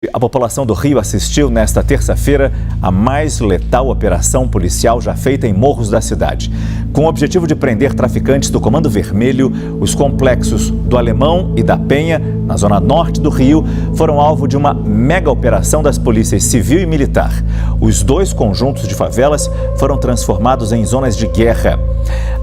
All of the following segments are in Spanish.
A população do Rio assistiu nesta terça-feira a mais letal operação policial já feita em morros da cidade. Com o objetivo de prender traficantes do Comando Vermelho, os complexos do Alemão e da Penha, na zona norte do Rio, foram alvo de uma mega operação das polícias civil e militar. Os dois conjuntos de favelas foram transformados em zonas de guerra.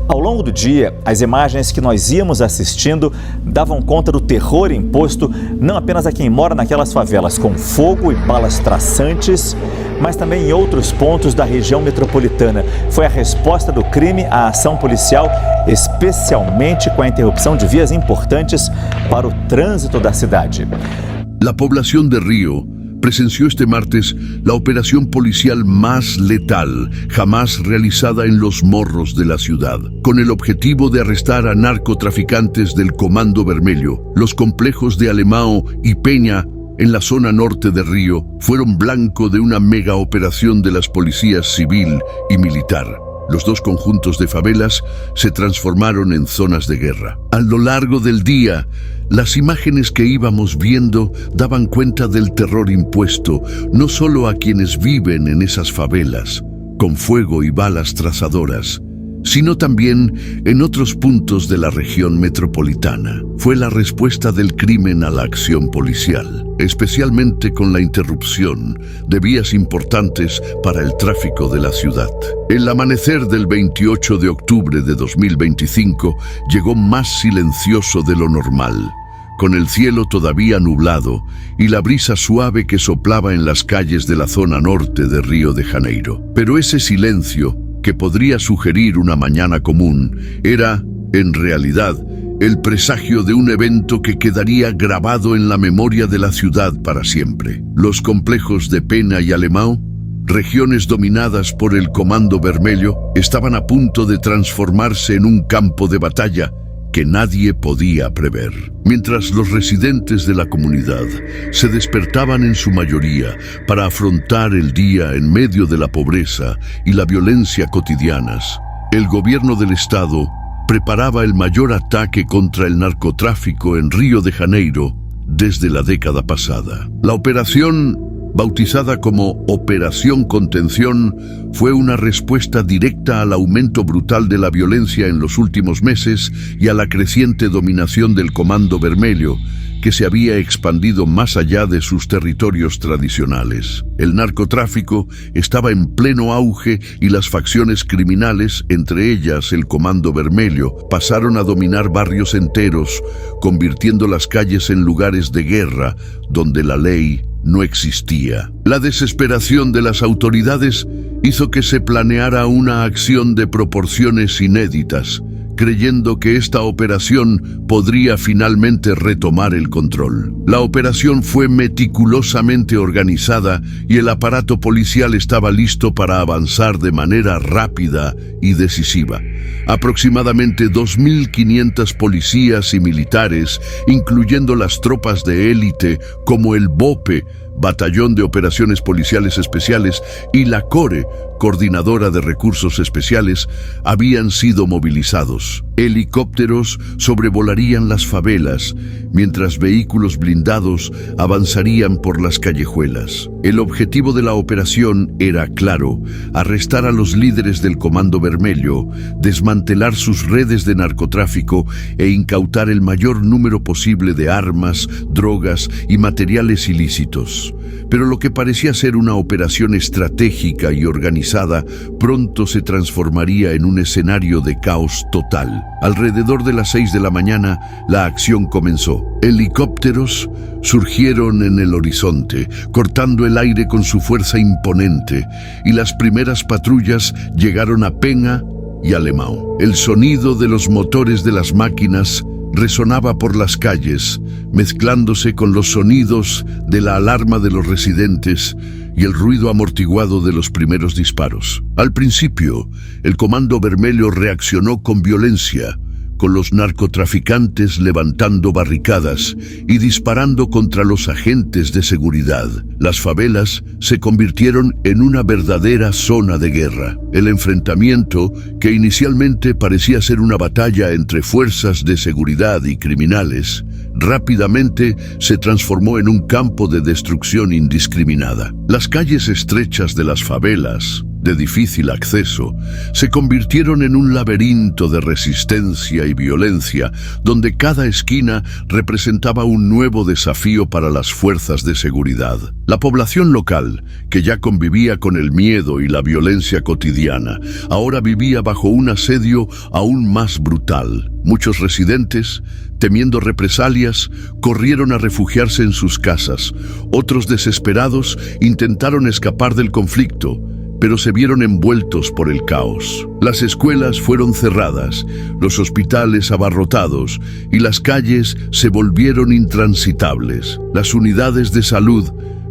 Ao longo do dia, as imagens que nós íamos assistindo davam conta do terror imposto não apenas a quem mora naquelas favelas com fogo e balas traçantes, mas também em outros pontos da região metropolitana. Foi a resposta do crime à ação policial, especialmente com a interrupção de vias importantes para o trânsito da cidade. La población de Río presenció este martes la operación policial más letal jamás realizada en los morros de la ciudad. Con el objetivo de arrestar a narcotraficantes del Comando Vermelho, los complejos de Alemão y Peña en la zona norte de Río fueron blanco de una mega operación de las policías civil y militar. Los dos conjuntos de favelas se transformaron en zonas de guerra. A lo largo del día, las imágenes que íbamos viendo daban cuenta del terror impuesto, no solo a quienes viven en esas favelas, con fuego y balas trazadoras, sino también en otros puntos de la región metropolitana. Fue la respuesta del crimen a la acción policial, especialmente con la interrupción de vías importantes para el tráfico de la ciudad. El amanecer del 28 de octubre de 2025 llegó más silencioso de lo normal, con el cielo todavía nublado y la brisa suave que soplaba en las calles de la zona norte de Río de Janeiro. Pero ese silencio, que podría sugerir una mañana común, era, en realidad, el presagio de un evento que quedaría grabado en la memoria de la ciudad para siempre. Los complejos de Penha y Alemão, regiones dominadas por el Comando Vermelho, estaban a punto de transformarse en un campo de batalla que nadie podía prever. Mientras los residentes de la comunidad se despertaban en su mayoría para afrontar el día en medio de la pobreza y la violencia cotidianas, el gobierno del estado preparaba el mayor ataque contra el narcotráfico en Río de Janeiro desde la década pasada. La operación, bautizada como Operación Contención, fue una respuesta directa al aumento brutal de la violencia en los últimos meses y a la creciente dominación del Comando Vermelho, que se había expandido más allá de sus territorios tradicionales. El narcotráfico estaba en pleno auge y las facciones criminales, entre ellas el Comando Vermelho, pasaron a dominar barrios enteros, convirtiendo las calles en lugares de guerra donde la ley no existía. La desesperación de las autoridades hizo que se planeara una acción de proporciones inéditas, creyendo que esta operación podría finalmente retomar el control. La operación fue meticulosamente organizada y el aparato policial estaba listo para avanzar de manera rápida y decisiva. Aproximadamente 2.500 policías y militares, incluyendo las tropas de élite como el BOPE, Batallón de Operaciones Policiales Especiales, y la CORE, Coordinadora de Recursos Especiales, habían sido movilizados. Helicópteros sobrevolarían las favelas, mientras vehículos blindados avanzarían por las callejuelas. El objetivo de la operación era claro: arrestar a los líderes del Comando Vermelho, desmantelar sus redes de narcotráfico e incautar el mayor número posible de armas, drogas y materiales ilícitos. Pero lo que parecía ser una operación estratégica y organizada pronto se transformaría en un escenario de caos total. Alrededor de las 6 de la mañana, la acción comenzó. Helicópteros surgieron en el horizonte, cortando el aire con su fuerza imponente, y las primeras patrullas llegaron a Penha y Alemão. El sonido de los motores de las máquinas resonaba por las calles, mezclándose con los sonidos de la alarma de los residentes y el ruido amortiguado de los primeros disparos. Al principio, el Comando Vermelho reaccionó con violencia, con los narcotraficantes levantando barricadas y disparando contra los agentes de seguridad. Las favelas se convirtieron en una verdadera zona de guerra. El enfrentamiento, que inicialmente parecía ser una batalla entre fuerzas de seguridad y criminales, rápidamente se transformó en un campo de destrucción indiscriminada. Las calles estrechas de las favelas, de difícil acceso, se convirtieron en un laberinto de resistencia y violencia, donde cada esquina representaba un nuevo desafío para las fuerzas de seguridad. La población local, que ya convivía con el miedo y la violencia cotidiana, ahora vivía bajo un asedio aún más brutal. Muchos residentes, temiendo represalias, corrieron a refugiarse en sus casas. Otros, desesperados, intentaron escapar del conflicto, pero se vieron envueltos por el caos. Las escuelas fueron cerradas, los hospitales abarrotados y las calles se volvieron intransitables. Las unidades de salud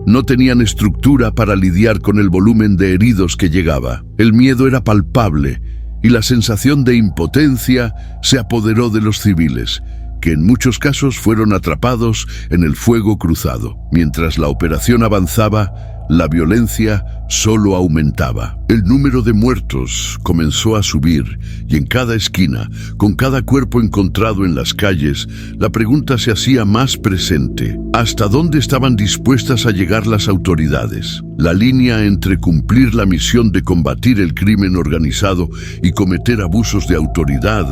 no tenían estructura para lidiar con el volumen de heridos que llegaba. El miedo era palpable y la sensación de impotencia se apoderó de los civiles, que en muchos casos fueron atrapados en el fuego cruzado. Mientras la operación avanzaba, la violencia solo aumentaba. El número de muertos comenzó a subir y en cada esquina, con cada cuerpo encontrado en las calles, la pregunta se hacía más presente: ¿hasta dónde estaban dispuestas a llegar las autoridades? La línea entre cumplir la misión de combatir el crimen organizado y cometer abusos de autoridad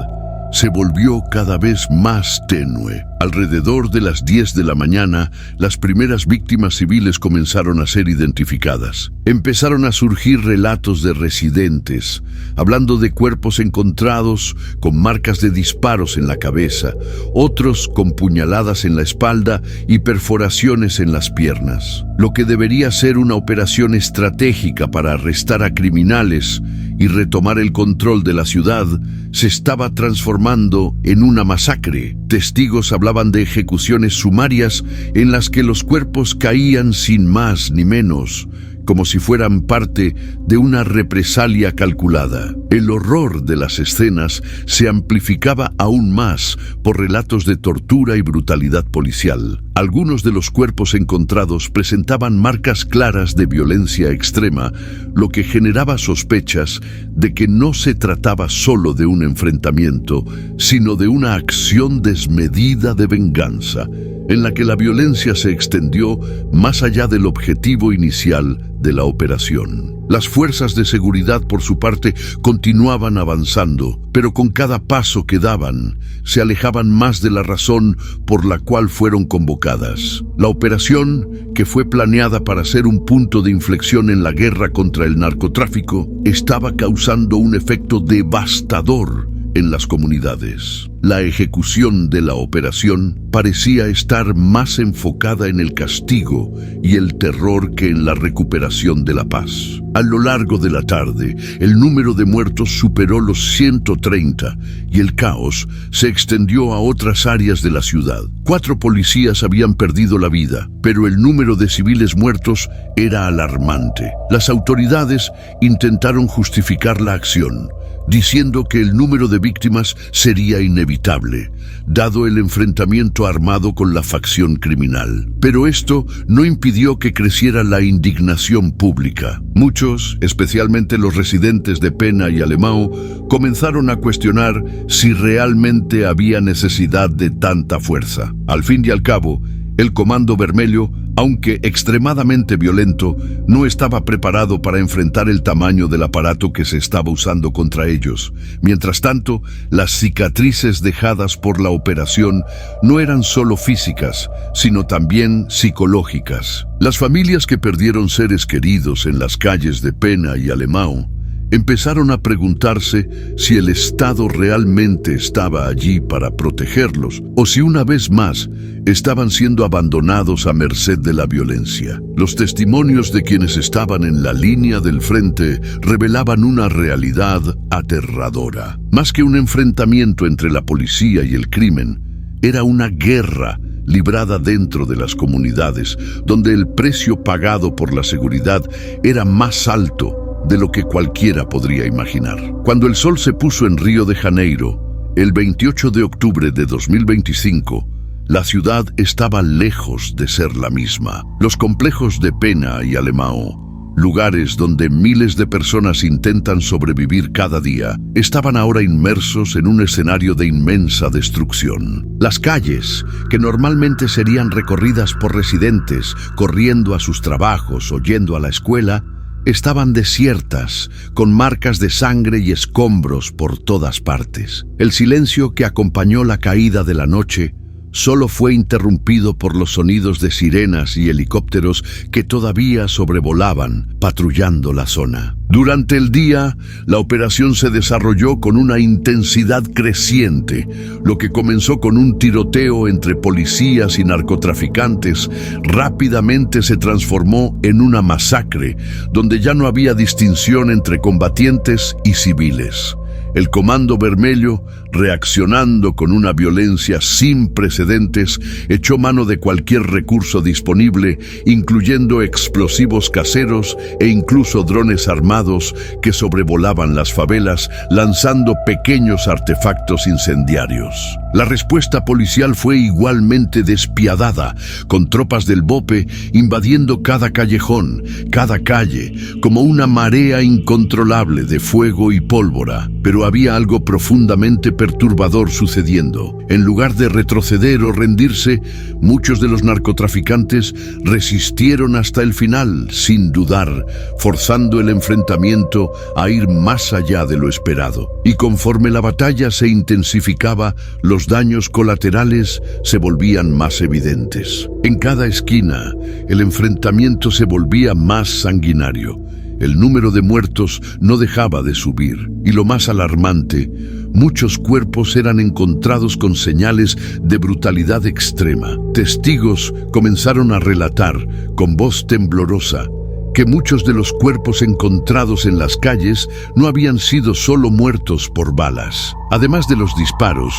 se volvió cada vez más tenue. Alrededor de las 10 de la mañana, las primeras víctimas civiles comenzaron a ser identificadas. Empezaron a surgir relatos de residentes, hablando de cuerpos encontrados con marcas de disparos en la cabeza, otros con puñaladas en la espalda y perforaciones en las piernas. Lo que debería ser una operación estratégica para arrestar a criminales y retomar el control de la ciudad se estaba transformando en una masacre. Testigos hablaban de ejecuciones sumarias en las que los cuerpos caían sin más ni menos, como si fueran parte de una represalia calculada. El horror de las escenas se amplificaba aún más por relatos de tortura y brutalidad policial. Algunos de los cuerpos encontrados presentaban marcas claras de violencia extrema, lo que generaba sospechas de que no se trataba solo de un enfrentamiento, sino de una acción desmedida de venganza, en la que la violencia se extendió más allá del objetivo inicial de la operación. Las fuerzas de seguridad, por su parte, continuaban avanzando, pero con cada paso que daban, se alejaban más de la razón por la cual fueron convocadas. La operación, que fue planeada para ser un punto de inflexión en la guerra contra el narcotráfico, estaba causando un efecto devastador en las comunidades. La ejecución de la operación parecía estar más enfocada en el castigo y el terror que en la recuperación de la paz. A lo largo de la tarde, el número de muertos superó los 130 y el caos se extendió a otras áreas de la ciudad. 4 policías habían perdido la vida, pero el número de civiles muertos era alarmante. Las autoridades intentaron justificar la acción, diciendo que el número de víctimas sería inevitable, dado el enfrentamiento armado con la facción criminal. Pero esto no impidió que creciera la indignación pública. Muchos, especialmente los residentes de Pena y Alemão, comenzaron a cuestionar si realmente había necesidad de tanta fuerza. Al fin y al cabo, el Comando Vermelho, aunque extremadamente violento, no estaba preparado para enfrentar el tamaño del aparato que se estaba usando contra ellos. Mientras tanto, las cicatrices dejadas por la operación no eran solo físicas, sino también psicológicas. Las familias que perdieron seres queridos en las calles de Pena y Alemão empezaron a preguntarse si el Estado realmente estaba allí para protegerlos o si una vez más estaban siendo abandonados a merced de la violencia. Los testimonios de quienes estaban en la línea del frente revelaban una realidad aterradora. Más que un enfrentamiento entre la policía y el crimen, era una guerra librada dentro de las comunidades, donde el precio pagado por la seguridad era más alto de lo que cualquiera podría imaginar. Cuando el sol se puso en Río de Janeiro, el 28 de octubre de 2025, la ciudad estaba lejos de ser la misma. Los complejos de Pena y Alemão lugares donde miles de personas intentan sobrevivir cada día, estaban ahora inmersos en un escenario de inmensa destrucción. Las calles, que normalmente serían recorridas por residentes corriendo a sus trabajos o yendo a la escuela, estaban desiertas, con marcas de sangre y escombros por todas partes. El silencio que acompañó la caída de la noche solo fue interrumpido por los sonidos de sirenas y helicópteros que todavía sobrevolaban, patrullando la zona. Durante el día, la operación se desarrolló con una intensidad creciente. Lo que comenzó con un tiroteo entre policías y narcotraficantes, rápidamente se transformó en una masacre, donde ya no había distinción entre combatientes y civiles. El Comando Vermelho, reaccionando con una violencia sin precedentes, echó mano de cualquier recurso disponible, incluyendo explosivos caseros e incluso drones armados que sobrevolaban las favelas, lanzando pequeños artefactos incendiarios. La respuesta policial fue igualmente despiadada, con tropas del BOPE invadiendo cada callejón, cada calle, como una marea incontrolable de fuego y pólvora. Pero había algo profundamente perturbador sucediendo. En lugar de retroceder o rendirse, muchos de los narcotraficantes resistieron hasta el final, sin dudar, forzando el enfrentamiento a ir más allá de lo esperado. Y conforme la batalla se intensificaba, los daños colaterales se volvían más evidentes. En cada esquina, el enfrentamiento se volvía más sanguinario. El número de muertos no dejaba de subir, y lo más alarmante, muchos cuerpos eran encontrados con señales de brutalidad extrema. Testigos comenzaron a relatar, con voz temblorosa, que muchos de los cuerpos encontrados en las calles no habían sido solo muertos por balas. Además de los disparos,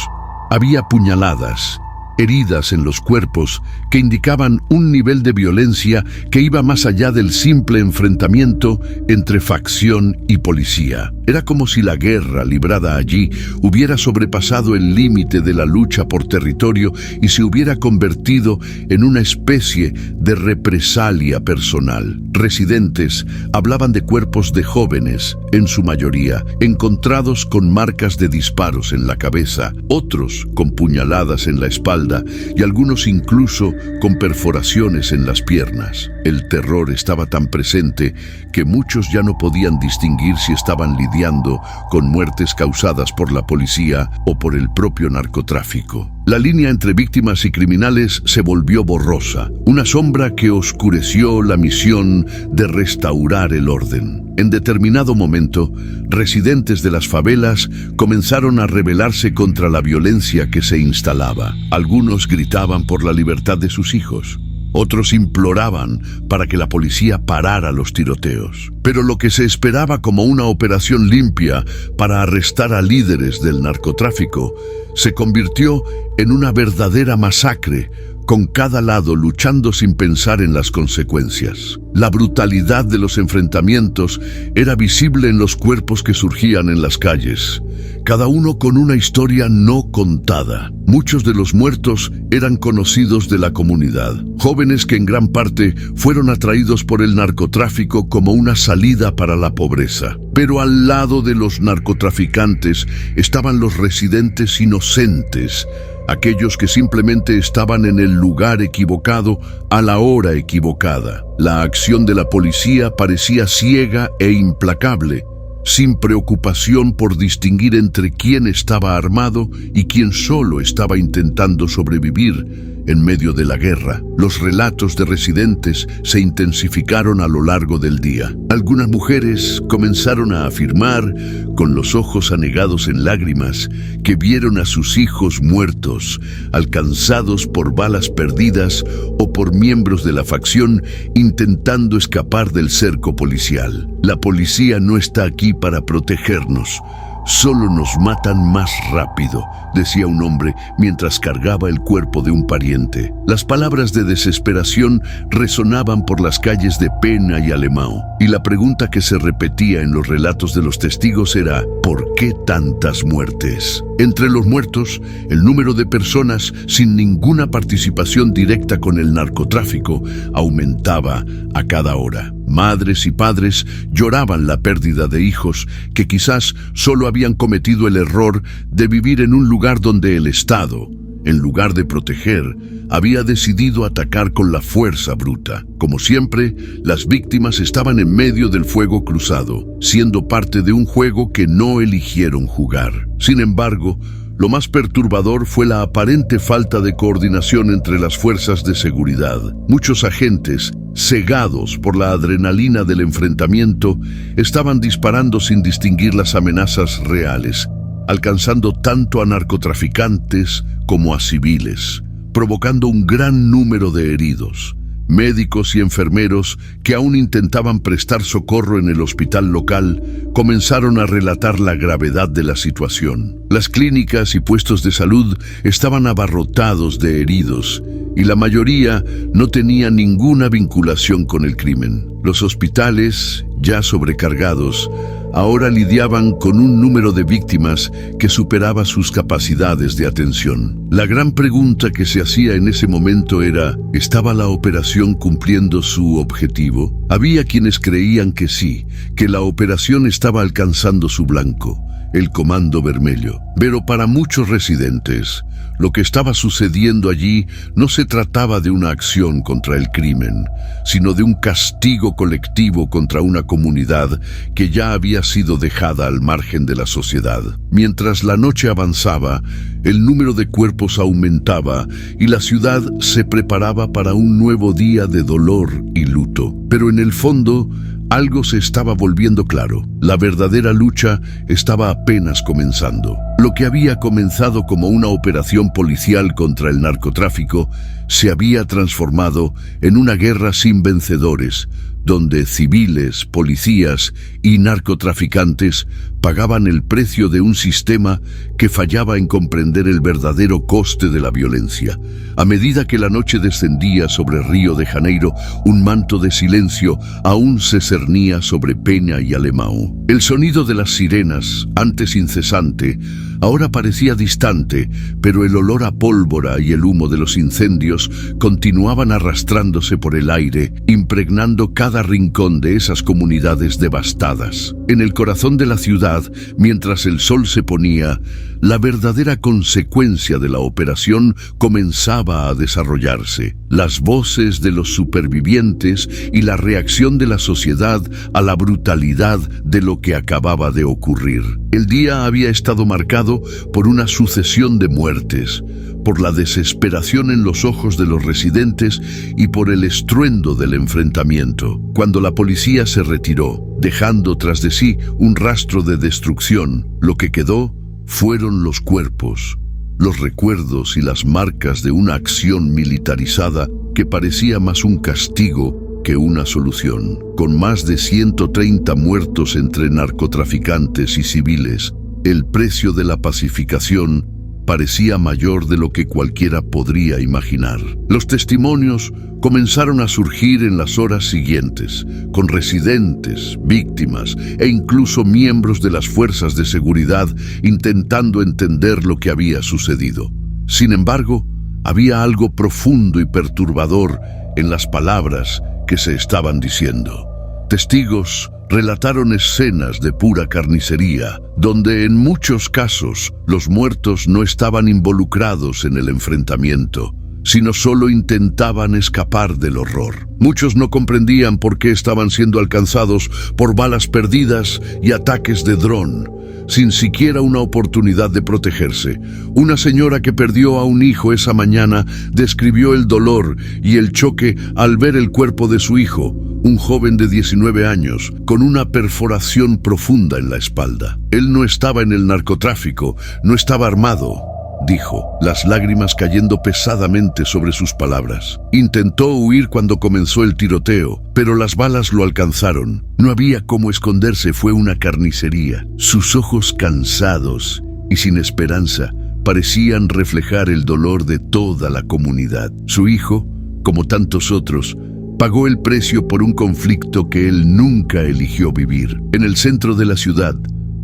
había puñaladas, heridas en los cuerpos que indicaban un nivel de violencia que iba más allá del simple enfrentamiento entre facción y policía. Era como si la guerra librada allí hubiera sobrepasado el límite de la lucha por territorio y se hubiera convertido en una especie de represalia personal. Residentes hablaban de cuerpos de jóvenes, en su mayoría, encontrados con marcas de disparos en la cabeza, otros con puñaladas en la espalda y algunos incluso con perforaciones en las piernas. El terror estaba tan presente que muchos ya no podían distinguir si estaban lidiando con muertes causadas por la policía o por el propio narcotráfico. La línea entre víctimas y criminales se volvió borrosa, una sombra que oscureció la misión de restaurar el orden. En determinado momento, residentes de las favelas comenzaron a rebelarse contra la violencia que se instalaba. Algunos gritaban por la libertad de sus hijos. Otros imploraban para que la policía parara los tiroteos. Pero lo que se esperaba como una operación limpia para arrestar a líderes del narcotráfico se convirtió en una verdadera masacre, con cada lado luchando sin pensar en las consecuencias. La brutalidad de los enfrentamientos era visible en los cuerpos que surgían en las calles, cada uno con una historia no contada. Muchos de los muertos eran conocidos de la comunidad, jóvenes que en gran parte fueron atraídos por el narcotráfico como una salida para la pobreza. Pero al lado de los narcotraficantes estaban los residentes inocentes, aquellos que simplemente estaban en el lugar equivocado a la hora equivocada. La acción de la policía parecía ciega e implacable, sin preocupación por distinguir entre quién estaba armado y quién solo estaba intentando sobrevivir en medio de la guerra. Los relatos de residentes se intensificaron a lo largo del día. Algunas mujeres comenzaron a afirmar, con los ojos anegados en lágrimas, que vieron a sus hijos muertos, alcanzados por balas perdidas o por miembros de la facción intentando escapar del cerco policial. La policía no está aquí para protegernos. Solo nos matan más rápido, decía un hombre mientras cargaba el cuerpo de un pariente. Las palabras de desesperación resonaban por las calles de Pena y Alemão, y la pregunta que se repetía en los relatos de los testigos era: ¿por qué tantas muertes? Entre los muertos, el número de personas sin ninguna participación directa con el narcotráfico aumentaba a cada hora. Madres y padres lloraban la pérdida de hijos que quizás solo habían cometido el error de vivir en un lugar donde el Estado, en lugar de proteger, había decidido atacar con la fuerza bruta. Como siempre, las víctimas estaban en medio del fuego cruzado, siendo parte de un juego que no eligieron jugar. Sin embargo, lo más perturbador fue la aparente falta de coordinación entre las fuerzas de seguridad. Muchos agentes, cegados por la adrenalina del enfrentamiento, estaban disparando sin distinguir las amenazas reales, alcanzando tanto a narcotraficantes como a civiles, provocando un gran número de heridos. Médicos y enfermeros que aún intentaban prestar socorro en el hospital local comenzaron a relatar la gravedad de la situación. Las clínicas y puestos de salud estaban abarrotados de heridos y la mayoría no tenía ninguna vinculación con el crimen. Los hospitales, ya sobrecargados, ahora lidiaban con un número de víctimas que superaba sus capacidades de atención. La gran pregunta que se hacía en ese momento era, ¿estaba la operación cumpliendo su objetivo? Había quienes creían que sí, que la operación estaba alcanzando su blanco, el Comando Vermelho. Pero para muchos residentes, lo que estaba sucediendo allí no se trataba de una acción contra el crimen, sino de un castigo colectivo contra una comunidad que ya había sido dejada al margen de la sociedad. Mientras la noche avanzaba, el número de cuerpos aumentaba y la ciudad se preparaba para un nuevo día de dolor y luto. Pero en el fondo, algo se estaba volviendo claro. La verdadera lucha estaba apenas comenzando. Lo que había comenzado como una operación policial contra el narcotráfico se había transformado en una guerra sin vencedores, donde civiles, policías y narcotraficantes pagaban el precio de un sistema que fallaba en comprender el verdadero coste de la violencia. A medida que la noche descendía sobre Río de Janeiro, un manto de silencio aún se cernía sobre Peña y Alemão. El sonido de las sirenas, antes incesante, ahora parecía distante, pero el olor a pólvora y el humo de los incendios continuaban arrastrándose por el aire, impregnando cada rincón de esas comunidades devastadas. En el corazón de la ciudad, mientras el sol se ponía, la verdadera consecuencia de la operación comenzaba a desarrollarse. Las voces de los supervivientes y la reacción de la sociedad a la brutalidad de lo que acababa de ocurrir. El día había estado marcado por una sucesión de muertes, por la desesperación en los ojos de los residentes y por el estruendo del enfrentamiento. Cuando la policía se retiró, dejando tras de sí un rastro de destrucción, lo que quedó fueron los cuerpos, los recuerdos y las marcas de una acción militarizada que parecía más un castigo que una solución. Con más de 130 muertos entre narcotraficantes y civiles, el precio de la pacificación parecía mayor de lo que cualquiera podría imaginar. Los testimonios comenzaron a surgir en las horas siguientes, con residentes, víctimas e incluso miembros de las fuerzas de seguridad intentando entender lo que había sucedido. Sin embargo, había algo profundo y perturbador en las palabras que se estaban diciendo. Testigos relataron escenas de pura carnicería, donde en muchos casos los muertos no estaban involucrados en el enfrentamiento, sino solo intentaban escapar del horror. Muchos no comprendían por qué estaban siendo alcanzados por balas perdidas y ataques de dron, sin siquiera una oportunidad de protegerse. Una señora que perdió a un hijo esa mañana describió el dolor y el choque al ver el cuerpo de su hijo, un joven de 19 años, con una perforación profunda en la espalda. Él no estaba en el narcotráfico, no estaba armado, dijo, las lágrimas cayendo pesadamente sobre sus palabras. Intentó huir cuando comenzó el tiroteo, pero las balas lo alcanzaron. No había cómo esconderse, fue una carnicería. Sus ojos cansados y sin esperanza parecían reflejar el dolor de toda la comunidad. Su hijo, como tantos otros, pagó el precio por un conflicto que él nunca eligió vivir. En el centro de la ciudad,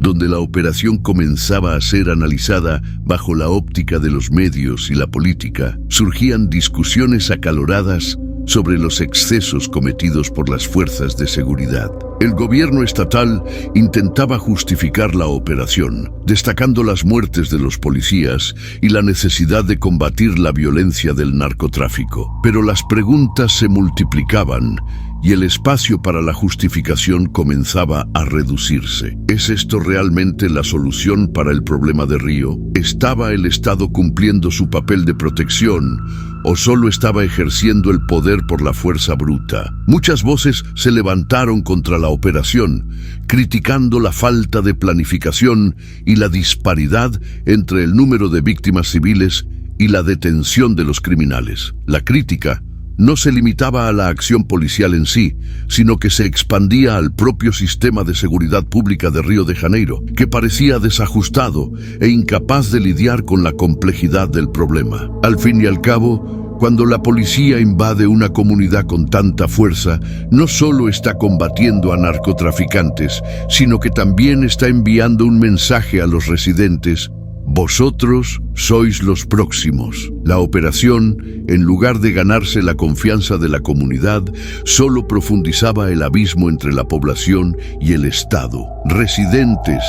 donde la operación comenzaba a ser analizada bajo la óptica de los medios y la política, surgían discusiones acaloradas sobre los excesos cometidos por las fuerzas de seguridad. El gobierno estatal intentaba justificar la operación, destacando las muertes de los policías y la necesidad de combatir la violencia del narcotráfico. Pero las preguntas se multiplicaban y el espacio para la justificación comenzaba a reducirse. ¿Es esto realmente la solución para el problema de Río? ¿Estaba el Estado cumpliendo su papel de protección o solo estaba ejerciendo el poder por la fuerza bruta? Muchas voces se levantaron contra la operación, criticando la falta de planificación y la disparidad entre el número de víctimas civiles y la detención de los criminales. La crítica no se limitaba a la acción policial en sí, sino que se expandía al propio sistema de seguridad pública de Río de Janeiro, que parecía desajustado e incapaz de lidiar con la complejidad del problema. Al fin y al cabo, cuando la policía invade una comunidad con tanta fuerza, no solo está combatiendo a narcotraficantes, sino que también está enviando un mensaje a los residentes: vosotros sois los próximos. La operación, en lugar de ganarse la confianza de la comunidad, solo profundizaba el abismo entre la población y el Estado. Residentes,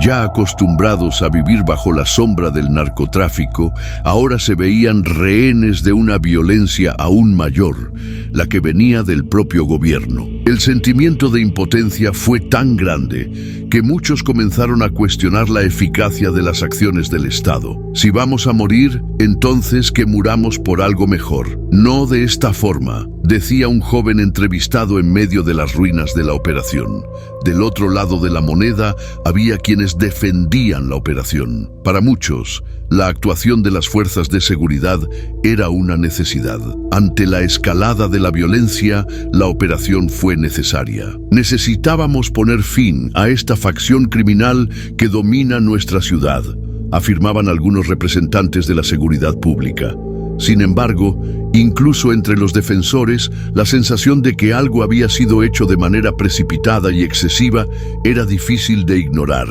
ya acostumbrados a vivir bajo la sombra del narcotráfico, ahora se veían rehenes de una violencia aún mayor, la que venía del propio gobierno. El sentimiento de impotencia fue tan grande que muchos comenzaron a cuestionar la eficacia de las acciones del Estado. Si vamos a morir, entonces que muramos por algo mejor. No de esta forma, decía un joven entrevistado en medio de las ruinas de la operación. Del otro lado de la moneda había quienes defendían la operación. Para muchos, la actuación de las fuerzas de seguridad era una necesidad. Ante la escalada de la violencia, la operación fue necesaria. Necesitábamos poner fin a esta facción criminal que domina nuestra ciudad, afirmaban algunos representantes de la seguridad pública. Sin embargo, incluso entre los defensores, la sensación de que algo había sido hecho de manera precipitada y excesiva era difícil de ignorar.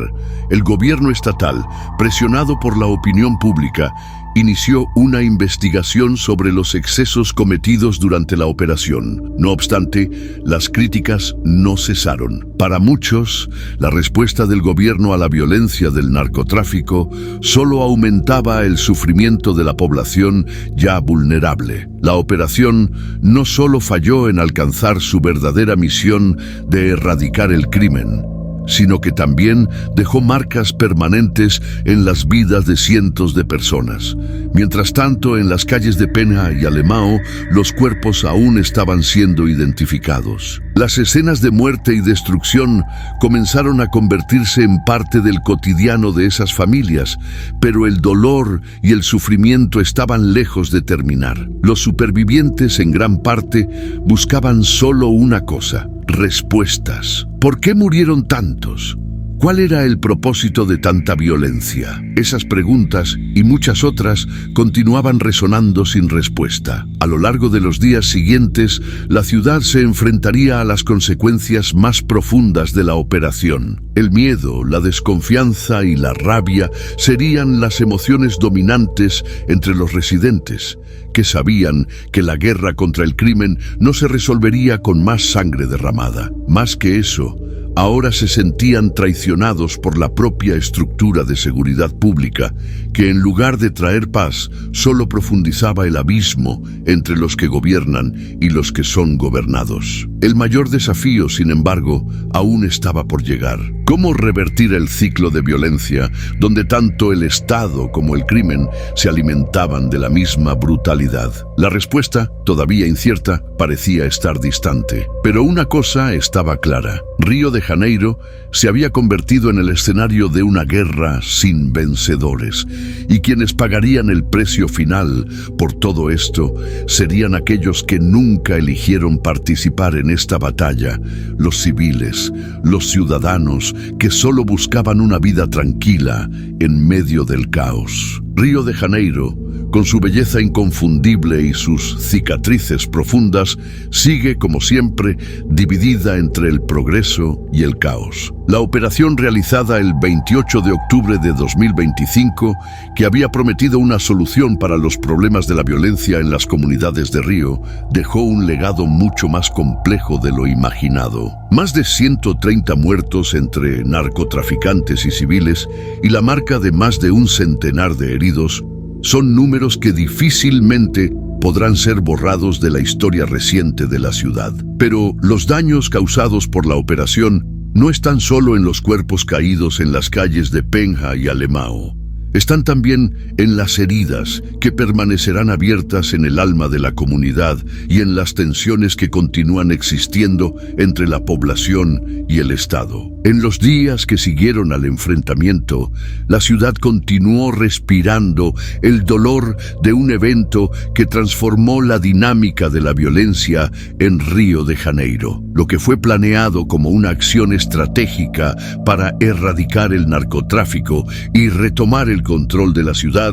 El gobierno estatal, presionado por la opinión pública, inició una investigación sobre los excesos cometidos durante la operación. No obstante, las críticas no cesaron. Para muchos, la respuesta del gobierno a la violencia del narcotráfico solo aumentaba el sufrimiento de la población ya vulnerable. La operación no solo falló en alcanzar su verdadera misión de erradicar el crimen, sino que también dejó marcas permanentes en las vidas de cientos de personas. Mientras tanto, en las calles de Penha y Alemão, los cuerpos aún estaban siendo identificados. Las escenas de muerte y destrucción comenzaron a convertirse en parte del cotidiano de esas familias, pero el dolor y el sufrimiento estaban lejos de terminar. Los supervivientes, en gran parte, buscaban solo una cosa: respuestas. ¿Por qué murieron tantos? ¿Cuál era el propósito de tanta violencia? Esas preguntas y muchas otras continuaban resonando sin respuesta. A lo largo de los días siguientes, la ciudad se enfrentaría a las consecuencias más profundas de la operación. El miedo, la desconfianza y la rabia serían las emociones dominantes entre los residentes, que sabían que la guerra contra el crimen no se resolvería con más sangre derramada. Más que eso, ahora se sentían traicionados por la propia estructura de seguridad pública, que en lugar de traer paz, solo profundizaba el abismo entre los que gobiernan y los que son gobernados. El mayor desafío, sin embargo, aún estaba por llegar. ¿Cómo revertir el ciclo de violencia donde tanto el Estado como el crimen se alimentaban de la misma brutalidad? La respuesta, todavía incierta, parecía estar distante. Pero una cosa estaba clara: Río de Janeiro se había convertido en el escenario de una guerra sin vencedores, y quienes pagarían el precio final por todo esto serían aquellos que nunca eligieron participar en esta batalla: los civiles, los ciudadanos que solo buscaban una vida tranquila en medio del caos. Río de Janeiro, con su belleza inconfundible y sus cicatrices profundas, sigue, como siempre, dividida entre el progreso y el caos. La operación realizada el 28 de octubre de 2025, que había prometido una solución para los problemas de la violencia en las comunidades de Río, dejó un legado mucho más complejo de lo imaginado. Más de 130 muertos entre narcotraficantes y civiles y la marca de más de un centenar de heridos son números que difícilmente podrán ser borrados de la historia reciente de la ciudad. Pero los daños causados por la operación no están solo en los cuerpos caídos en las calles de Penha y Alemão. Están también en las heridas que permanecerán abiertas en el alma de la comunidad y en las tensiones que continúan existiendo entre la población y el Estado. En los días que siguieron al enfrentamiento, la ciudad continuó respirando el dolor de un evento que transformó la dinámica de la violencia en Río de Janeiro. Lo que fue planeado como una acción estratégica para erradicar el narcotráfico y retomar el control de la ciudad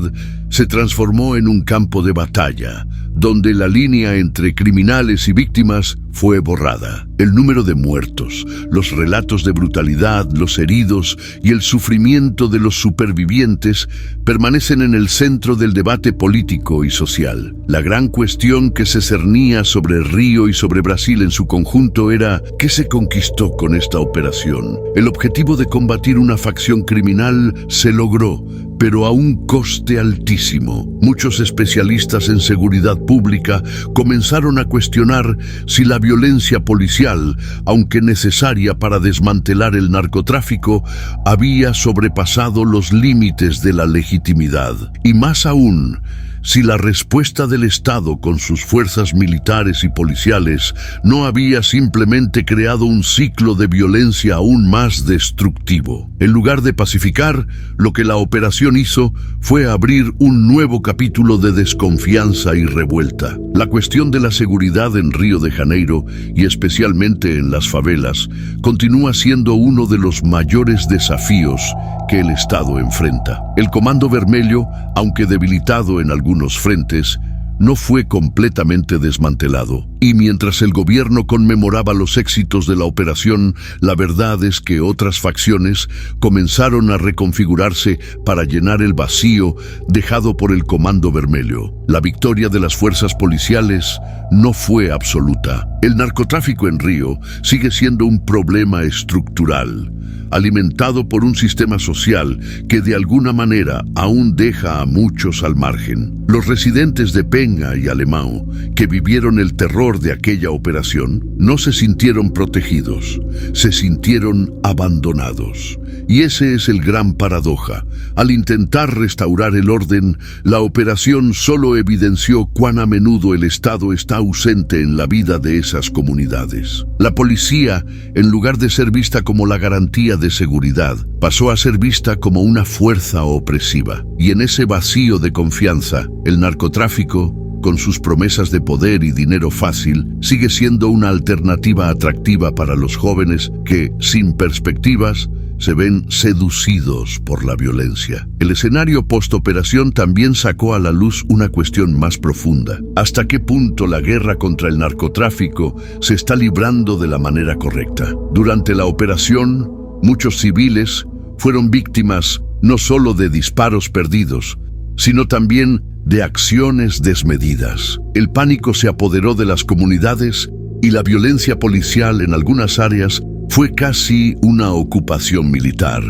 se transformó en un campo de batalla, donde la línea entre criminales y víctimas fue borrada. El número de muertos, los relatos de brutalidad, los heridos y el sufrimiento de los supervivientes permanecen en el centro del debate político y social. La gran cuestión que se cernía sobre Río y sobre Brasil en su conjunto era: ¿qué se conquistó con esta operación? El objetivo de combatir una facción criminal se logró, pero a un coste altísimo. Muchos especialistas en seguridad pública comenzaron a cuestionar si la violencia policial, aunque necesaria para desmantelar el narcotráfico, había sobrepasado los límites de la legitimidad. Y más aún, si la respuesta del Estado con sus fuerzas militares y policiales no había simplemente creado un ciclo de violencia aún más destructivo. En lugar de pacificar, lo que la operación hizo fue abrir un nuevo capítulo de desconfianza y revuelta. La cuestión de la seguridad en Río de Janeiro, y especialmente en las favelas, continúa siendo uno de los mayores desafíos que el Estado enfrenta. El Comando Vermelho, aunque debilitado en algunos frentes, no fue completamente desmantelado. Y mientras el gobierno conmemoraba los éxitos de la operación, la verdad es que otras facciones comenzaron a reconfigurarse para llenar el vacío dejado por el Comando Vermelho. La victoria de las fuerzas policiales no fue absoluta. El narcotráfico en Río sigue siendo un problema estructural, alimentado por un sistema social que de alguna manera aún deja a muchos al margen. Los residentes de Penha y Alemão, que vivieron el terror de aquella operación, no se sintieron protegidos, se sintieron abandonados. Y ese es el gran paradoja. Al intentar restaurar el orden, la operación solo evidenció cuán a menudo el Estado está ausente en la vida de esas comunidades. La policía, en lugar de ser vista como la garantía de seguridad, pasó a ser vista como una fuerza opresiva. Y en ese vacío de confianza, el narcotráfico, con sus promesas de poder y dinero fácil, sigue siendo una alternativa atractiva para los jóvenes que, sin perspectivas, se ven seducidos por la violencia. El escenario postoperación también sacó a la luz una cuestión más profunda. ¿Hasta qué punto la guerra contra el narcotráfico se está librando de la manera correcta? Durante la operación, muchos civiles fueron víctimas no solo de disparos perdidos, sino también de acciones desmedidas. El pánico se apoderó de las comunidades y la violencia policial en algunas áreas fue casi una ocupación militar,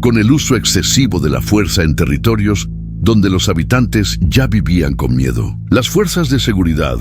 con el uso excesivo de la fuerza en territorios donde los habitantes ya vivían con miedo. Las fuerzas de seguridad,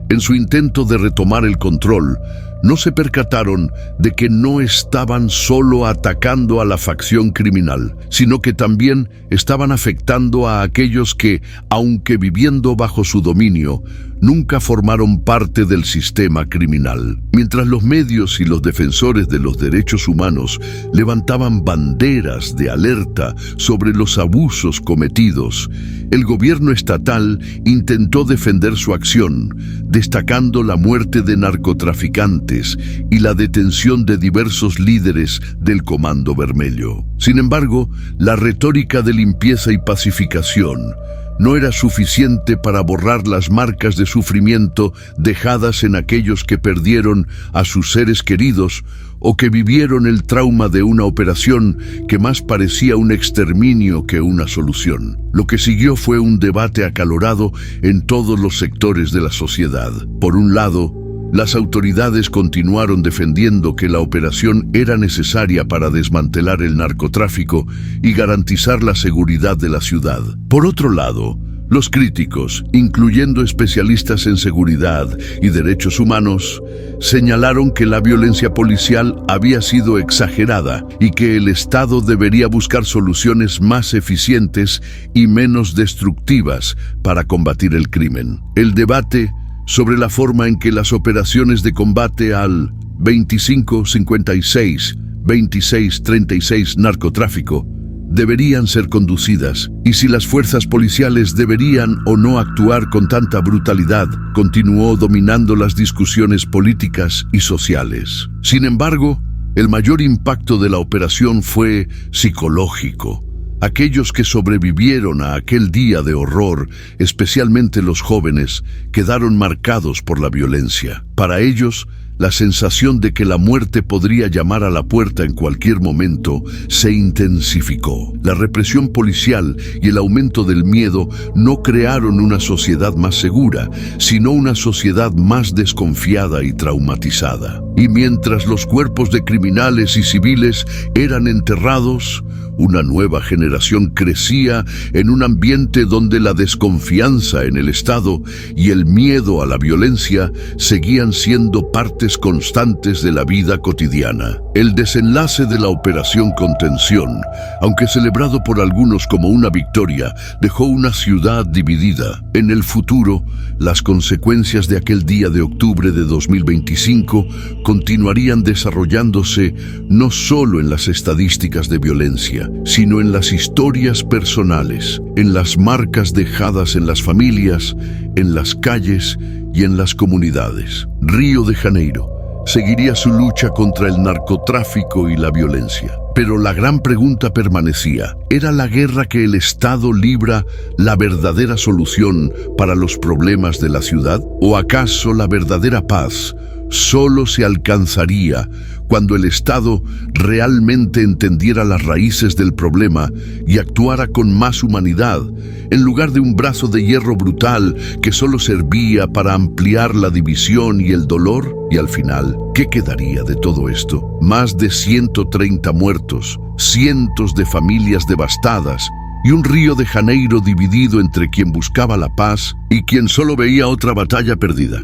en su intento de retomar el control, no se percataron de que no estaban solo atacando a la facción criminal, sino que también estaban afectando a aquellos que, aunque viviendo bajo su dominio, nunca formaron parte del sistema criminal. Mientras los medios y los defensores de los derechos humanos levantaban banderas de alerta sobre los abusos cometidos, el gobierno estatal intentó defender su acción, destacando la muerte de narcotraficantes y la detención de diversos líderes del Comando Vermelho. Sin embargo, la retórica de limpieza y pacificación no era suficiente para borrar las marcas de sufrimiento dejadas en aquellos que perdieron a sus seres queridos o que vivieron el trauma de una operación que más parecía un exterminio que una solución. Lo que siguió fue un debate acalorado en todos los sectores de la sociedad. Por un lado, las autoridades continuaron defendiendo que la operación era necesaria para desmantelar el narcotráfico y garantizar la seguridad de la ciudad. Por otro lado, los críticos, incluyendo especialistas en seguridad y derechos humanos, señalaron que la violencia policial había sido exagerada y que el Estado debería buscar soluciones más eficientes y menos destructivas para combatir el crimen. El debate sobre la forma en que las operaciones de combate al 2556, 2636 narcotráfico deberían ser conducidas y si las fuerzas policiales deberían o no actuar con tanta brutalidad, continuó dominando las discusiones políticas y sociales. Sin embargo, el mayor impacto de la operación fue psicológico. Aquellos que sobrevivieron a aquel día de horror, especialmente los jóvenes, quedaron marcados por la violencia. Para ellos, la sensación de que la muerte podría llamar a la puerta en cualquier momento se intensificó. La represión policial y el aumento del miedo no crearon una sociedad más segura, sino una sociedad más desconfiada y traumatizada. Y mientras los cuerpos de criminales y civiles eran enterrados, una nueva generación crecía en un ambiente donde la desconfianza en el Estado y el miedo a la violencia seguían siendo partes constantes de la vida cotidiana. El desenlace de la operación Contención, aunque celebrado por algunos como una victoria, dejó una ciudad dividida. En el futuro, las consecuencias de aquel día de octubre de 2025 continuarían desarrollándose no solo en las estadísticas de violencia, sino en las historias personales, en las marcas dejadas en las familias, en las calles y en las comunidades. Río de Janeiro seguiría su lucha contra el narcotráfico y la violencia. Pero la gran pregunta permanecía: ¿era la guerra que el Estado libra la verdadera solución para los problemas de la ciudad? ¿O acaso la verdadera paz solo se alcanzaría cuando el Estado realmente entendiera las raíces del problema y actuara con más humanidad, en lugar de un brazo de hierro brutal que solo servía para ampliar la división y el dolor? Y al final, ¿qué quedaría de todo esto? Más de 130 muertos, cientos de familias devastadas y un Río de Janeiro dividido entre quien buscaba la paz y quien solo veía otra batalla perdida.